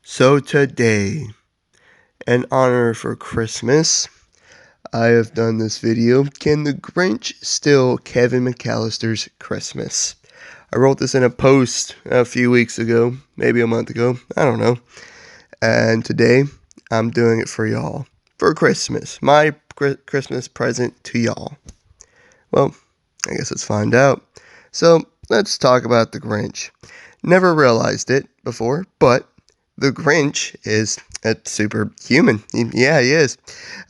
So today, in honor for Christmas, I have done this video. Can the Grinch steal Kevin McCallister's Christmas? I wrote this in a post a few weeks ago, maybe a month ago, I don't know. And today, I'm doing it for y'all. For Christmas. My Christmas present to y'all. Well, I guess let's find out. So, let's talk about the Grinch. Never realized it before, but the Grinch is a superhuman. Yeah, he is.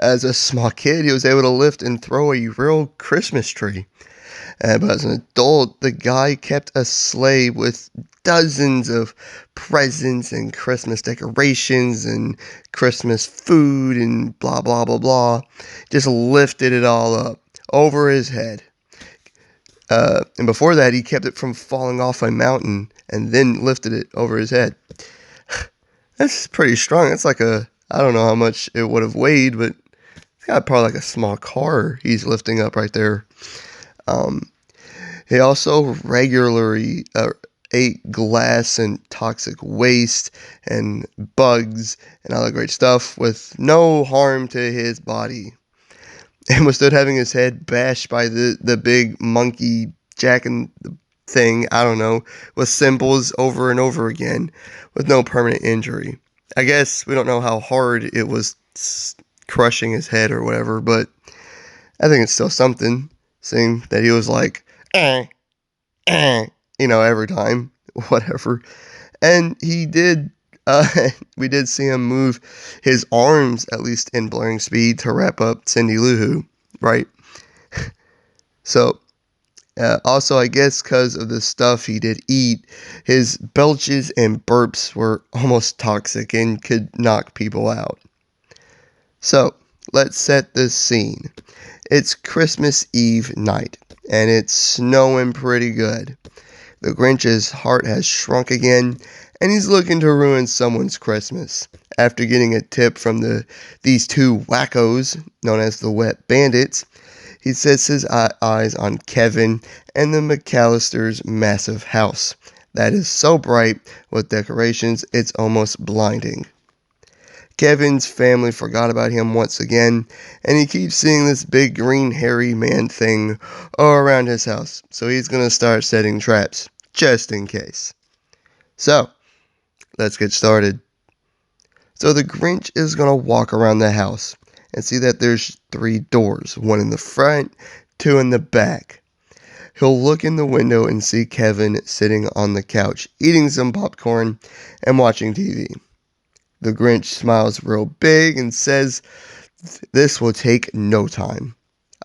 As a small kid, he was able to lift and throw a real Christmas tree. But as an adult, the guy kept a sleigh with dozens of presents and Christmas decorations and Christmas food and blah, blah, blah, blah. Just lifted it all up over his head. And before that, he kept it from falling off a mountain and then lifted it over his head. That's pretty strong. That's like I don't know how much it would have weighed, but it's got probably like a small car he's lifting up right there. He also regularly ate glass and toxic waste and bugs and all that great stuff with no harm to his body. And was still having his head bashed by the big monkey jacking the thing, I don't know, with symbols over and over again with no permanent injury. I guess we don't know how hard it was crushing his head or whatever, but I think it's still something, seeing that he was like, every time, whatever. And he did, we did see him move his arms, at least in blaring speed, to wrap up Cindy Lou Who, right? So, also, I guess because of the stuff he did eat, his belches and burps were almost toxic and could knock people out. So, let's set this scene. It's Christmas Eve night, and it's snowing pretty good. The Grinch's heart has shrunk again, and he's looking to ruin someone's Christmas. After getting a tip from these two wackos, known as the Wet Bandits, he sets his eyes on Kevin and the McCallister's massive house. That is so bright with decorations, it's almost blinding. Kevin's family forgot about him once again, and he keeps seeing this big green hairy man thing all around his house, so he's going to start setting traps, just in case. So, let's get started. So the Grinch is going to walk around the house and see that there's 3 doors, one in the front, 2 in the back. He'll look in the window and see Kevin sitting on the couch, eating some popcorn and watching TV. The Grinch smiles real big and says, "This will take no time.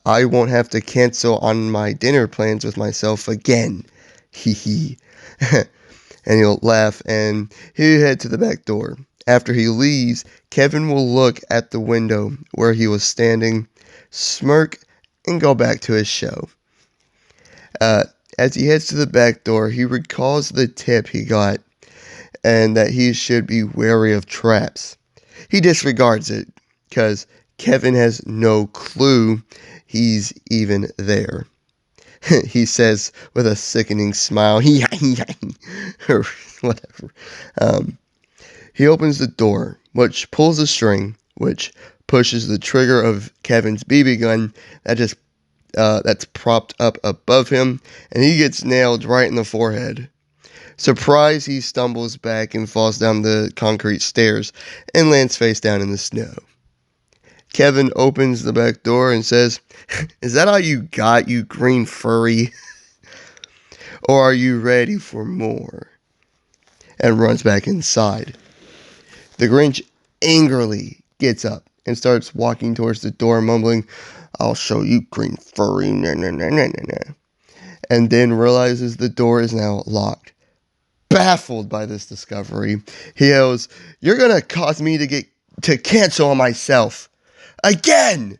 I won't have to cancel on my dinner plans with myself again. Hee hee." And he'll laugh and he'll head to the back door. After he leaves, Kevin will look at the window where he was standing, smirk, and go back to his show. As he heads to the back door, he recalls the tip he got and that he should be wary of traps. He disregards it because Kevin has no clue he's even there. He says with a sickening smile, or whatever. He opens the door, which pulls a string, which pushes the trigger of Kevin's BB gun that's propped up above him, and he gets nailed right in the forehead. Surprised, he stumbles back and falls down the concrete stairs and lands face down in the snow. Kevin opens the back door and says, "Is that all you got, you green furry? Or are you ready for more?" And runs back inside. The Grinch angrily gets up and starts walking towards the door, mumbling, "I'll show you, green furry, nah, nah, nah, nah, nah." And then realizes the door is now locked. Baffled by this discovery, he yells, "You're gonna cause me to cancel on myself. Again!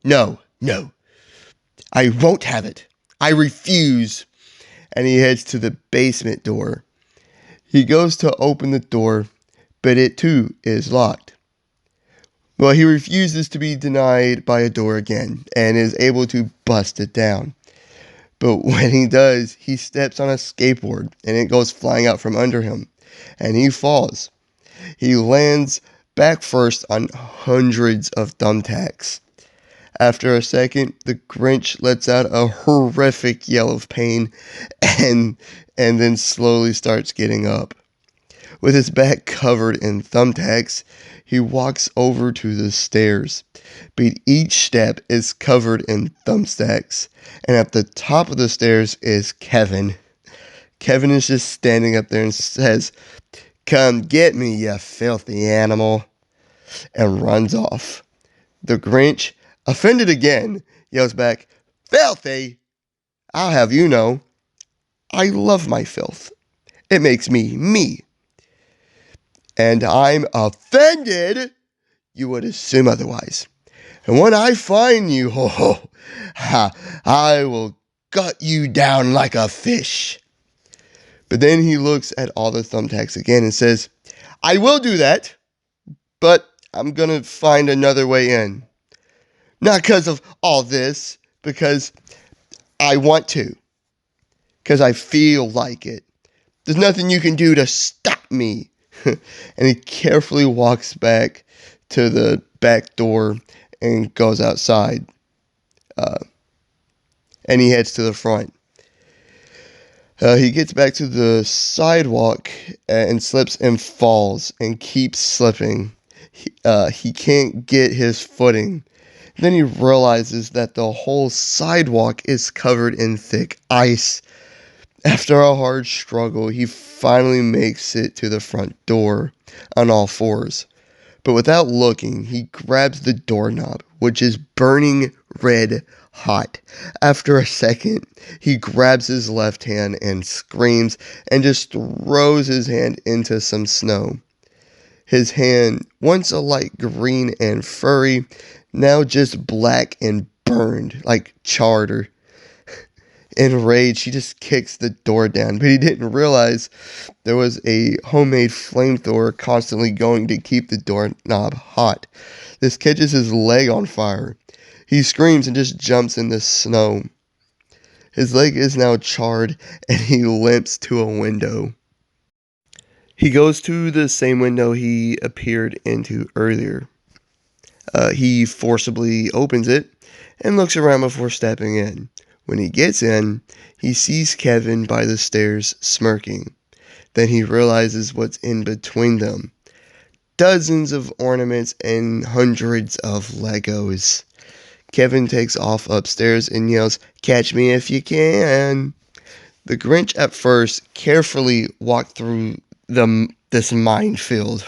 No, I won't have it. I refuse." And he heads to the basement door. He goes to open the door, but it too is locked. Well, he refuses to be denied by a door again, and is able to bust it down. But when he does, he steps on a skateboard, and it goes flying out from under him, and he falls. He lands back first on hundreds of thumbtacks. After a second, the Grinch lets out a horrific yell of pain and then slowly starts getting up. With his back covered in thumbtacks, he walks over to the stairs, but each step is covered in thumbtacks, and at the top of the stairs is Kevin. Kevin is just standing up there and says, "Come get me, you filthy animal," and runs off. The Grinch, offended again, yells back, "Filthy? I'll have you know, I love my filth. It makes me me. And I'm offended you would assume otherwise. And when I find you, I will gut you down like a fish." But then he looks at all the thumbtacks again and says, "I will do that, but I'm going to find another way in. Not because of all this, because I want to. Because I feel like it. There's nothing you can do to stop me." And he carefully walks back to the back door and goes outside. And he heads to the front. He gets back to the sidewalk and slips and falls and keeps slipping. He can't get his footing. Then he realizes that the whole sidewalk is covered in thick ice. After a hard struggle, he finally makes it to the front door on all fours. But without looking, he grabs the doorknob, which is burning red hot. After a second, he grabs his left hand and screams and just throws his hand into some snow. His hand, once a light green and furry, now just black and burned, like charred. Enraged, he just kicks the door down, but he didn't realize there was a homemade flamethrower constantly going to keep the doorknob hot. This catches his leg on fire. He screams and just jumps in the snow. His leg is now charred, and he limps to a window. He goes to the same window he appeared into earlier. He forcibly opens it and looks around before stepping in. When he gets in, he sees Kevin by the stairs smirking. Then he realizes what's in between them. Dozens of ornaments and hundreds of Legos. Kevin takes off upstairs and yells, "Catch me if you can." The Grinch at first carefully walked through this minefield,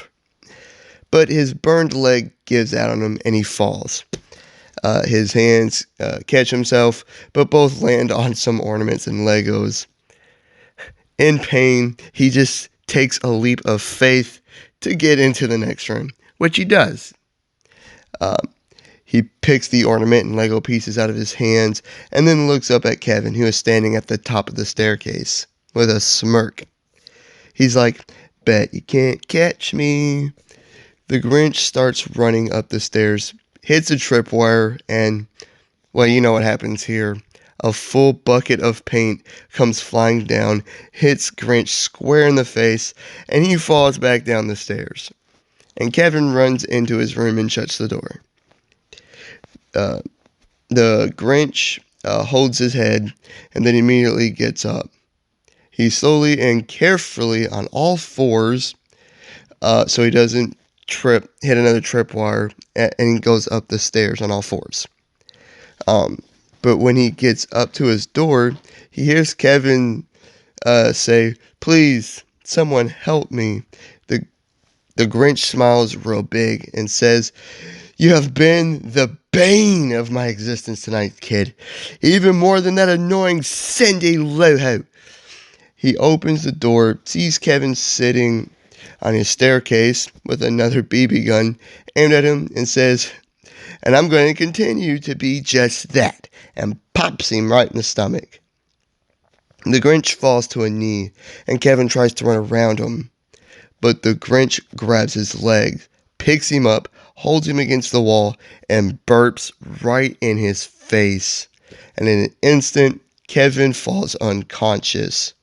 but his burned leg gives out on him and he falls. His hands catch himself, but both land on some ornaments and Legos. In pain, he just takes a leap of faith to get into the next room, which he does. He picks the ornament and Lego pieces out of his hands and then looks up at Kevin, who is standing at the top of the staircase with a smirk. He's like, "Bet you can't catch me." The Grinch starts running up the stairs, hits a tripwire, and, well, you know what happens here. A full bucket of paint comes flying down, hits Grinch square in the face, and he falls back down the stairs. And Kevin runs into his room and shuts the door. The Grinch holds his head and then immediately gets up. He slowly and carefully on all fours, so he doesn't hit another tripwire, and he goes up the stairs on all fours. But when he gets up to his door, he hears Kevin say, "Please, someone help me." The Grinch smiles real big and says, "You have been the bane of my existence tonight, kid. Even more than that annoying Cindy Lou Who." He opens the door, sees Kevin sitting on his staircase with another BB gun aimed at him, and says, "And I'm going to continue to be just that," and pops him right in the stomach. The Grinch falls to a knee, and Kevin tries to run around him. But the Grinch grabs his leg, picks him up, holds him against the wall, and burps right in his face. And in an instant, Kevin falls unconscious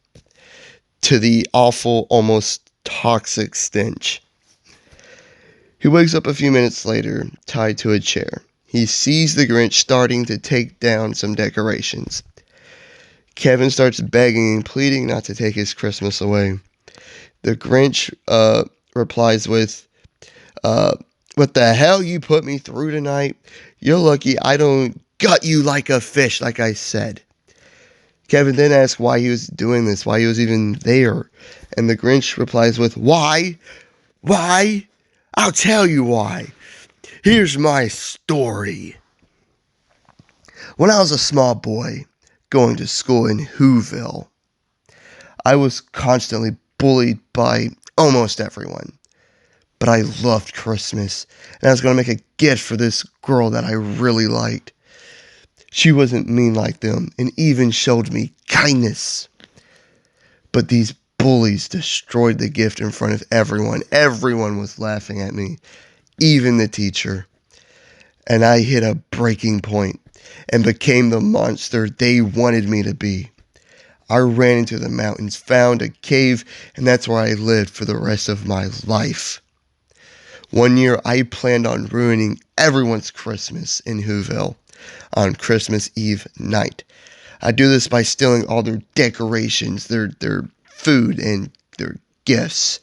to the awful, almost toxic stench. He wakes up a few minutes later, tied to a chair. He sees the Grinch starting to take down some decorations. Kevin starts begging and pleading not to take his Christmas away. The Grinch replies with, what the hell you put me through tonight? You're lucky I don't gut you like a fish, like I said. Kevin then asks why he was doing this, why he was even there. And the Grinch replies with, Why? Why? I'll tell you why. Here's my story. When I was a small boy, going to school in Whoville, I was constantly bullied by almost everyone. But I loved Christmas, and I was going to make a gift for this girl that I really liked. She wasn't mean like them, and even showed me kindness. But these bullies destroyed the gift in front of everyone. Everyone was laughing at me, even the teacher. And I hit a breaking point and became the monster they wanted me to be. I ran into the mountains, found a cave, and that's where I lived for the rest of my life. One year, I planned on ruining everyone's Christmas in Whoville on Christmas Eve night. I do this by stealing all their decorations, their food, and their gifts.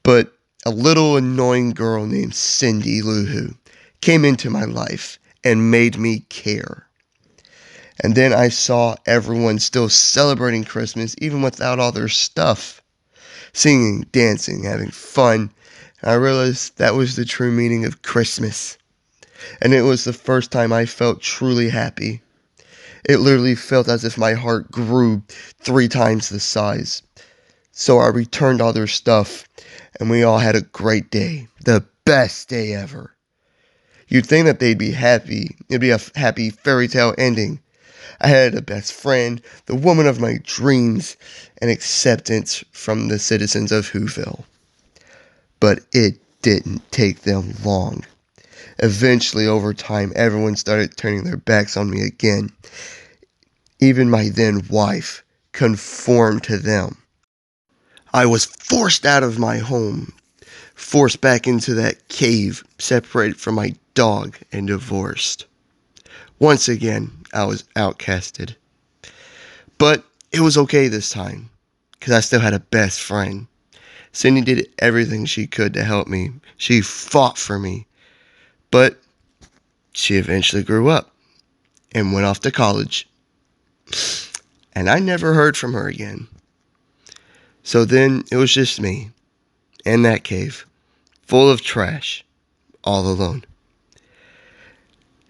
But a little annoying girl named Cindy Lou Who came into my life and made me care. And then I saw everyone still celebrating Christmas even without all their stuff. Singing, dancing, having fun. And I realized that was the true meaning of Christmas. And it was the first time I felt truly happy. It literally felt as if my heart grew 3 times the size. So I returned all their stuff, and we all had a great day. The best day ever. You'd think that they'd be happy. It'd be a happy fairy tale ending. I had a best friend, the woman of my dreams, and acceptance from the citizens of Whoville. But it didn't take them long. Eventually, over time, everyone started turning their backs on me again. Even my then wife conformed to them. I was forced out of my home, forced back into that cave, separated from my dog, and divorced. Once again, I was outcasted. But it was okay this time, because I still had a best friend. Cindy did everything she could to help me. She fought for me. But she eventually grew up and went off to college. And I never heard from her again. So then it was just me in that cave, full of trash, all alone.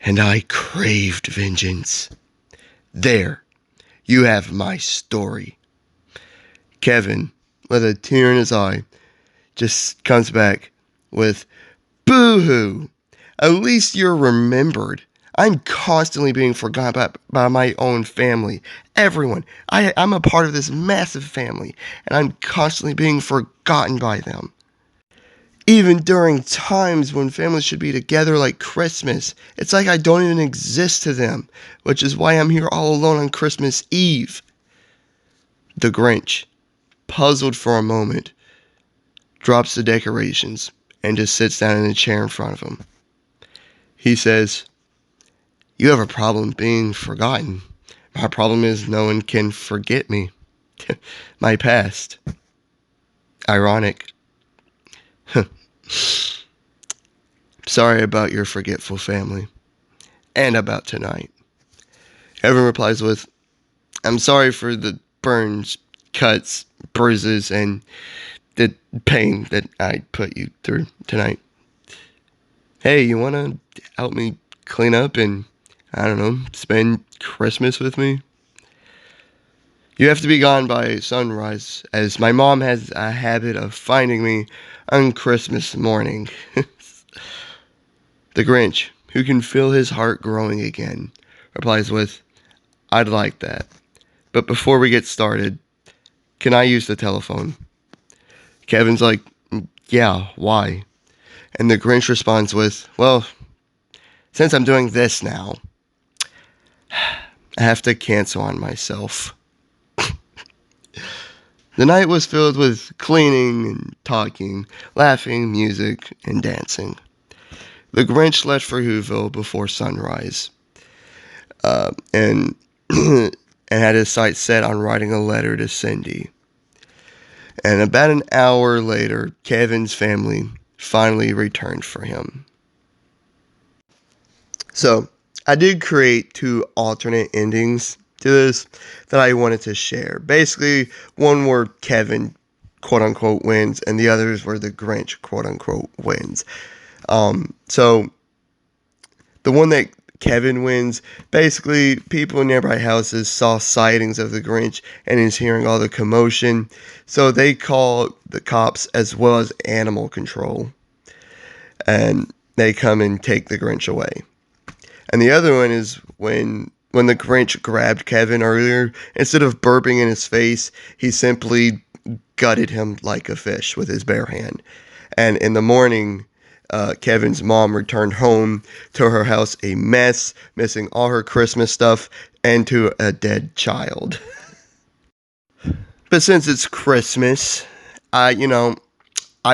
And I craved vengeance. There, you have my story. Kevin, with a tear in his eye, just comes back with, Boo-hoo! At least you're remembered. I'm constantly being forgotten about by my own family. Everyone. I'm a part of this massive family, and I'm constantly being forgotten by them. Even during times when families should be together like Christmas, it's like I don't even exist to them, which is why I'm here all alone on Christmas Eve. The Grinch, puzzled for a moment, drops the decorations and just sits down in a chair in front of him. He says, You have a problem being forgotten. My problem is no one can forget me. My past. Ironic. Sorry about your forgetful family. And about tonight. Evan replies with, I'm sorry for the burns, cuts, bruises, and the pain that I put you through tonight. Hey, you want to help me clean up and, I don't know, spend Christmas with me? You have to be gone by sunrise, as my mom has a habit of finding me on Christmas morning. The Grinch, who can feel his heart growing again, replies with, I'd like that. But before we get started, can I use the telephone? Kevin's like, yeah, why? And the Grinch responds with, well, since I'm doing this now, I have to cancel on myself. The night was filled with cleaning and talking, laughing, music, and dancing. The Grinch left for Whoville before sunrise, and and had his sights set on writing a letter to Cindy. And about an hour later, Kevin's family finally returned for him. So, I did create two alternate endings to this that I wanted to share. Basically, one where Kevin, quote unquote, wins, and the others where the Grinch, quote unquote, wins. So, the one that Kevin wins, basically, people in nearby houses saw sightings of the Grinch and is hearing all the commotion. So, they call the cops as well as animal control. And they come and take the Grinch away. And the other one is when the Grinch grabbed Kevin earlier, instead of burping in his face, he simply gutted him like a fish with his bare hand. And in the morning, Kevin's mom returned home to her house a mess, missing all her Christmas stuff, and to a dead child. But since it's Christmas, I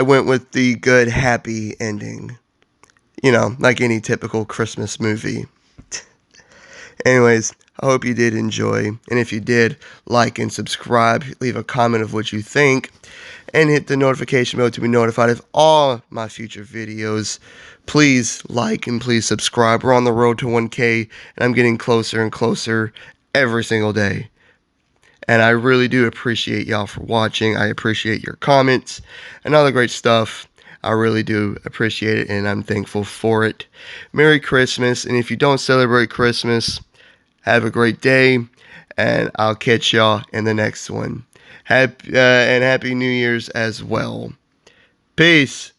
went with the good, happy ending. Like any typical Christmas movie. Anyways, I hope you did enjoy. And if you did, like and subscribe, leave a comment of what you think, and hit the notification bell to be notified of all my future videos. Please like and please subscribe. We're on the road to 1K, and I'm getting closer and closer every single day. And I really do appreciate y'all for watching. I appreciate your comments and all the great stuff. I really do appreciate it, and I'm thankful for it. Merry Christmas, and if you don't celebrate Christmas, have a great day, and I'll catch y'all in the next one. And Happy New Year's as well. Peace.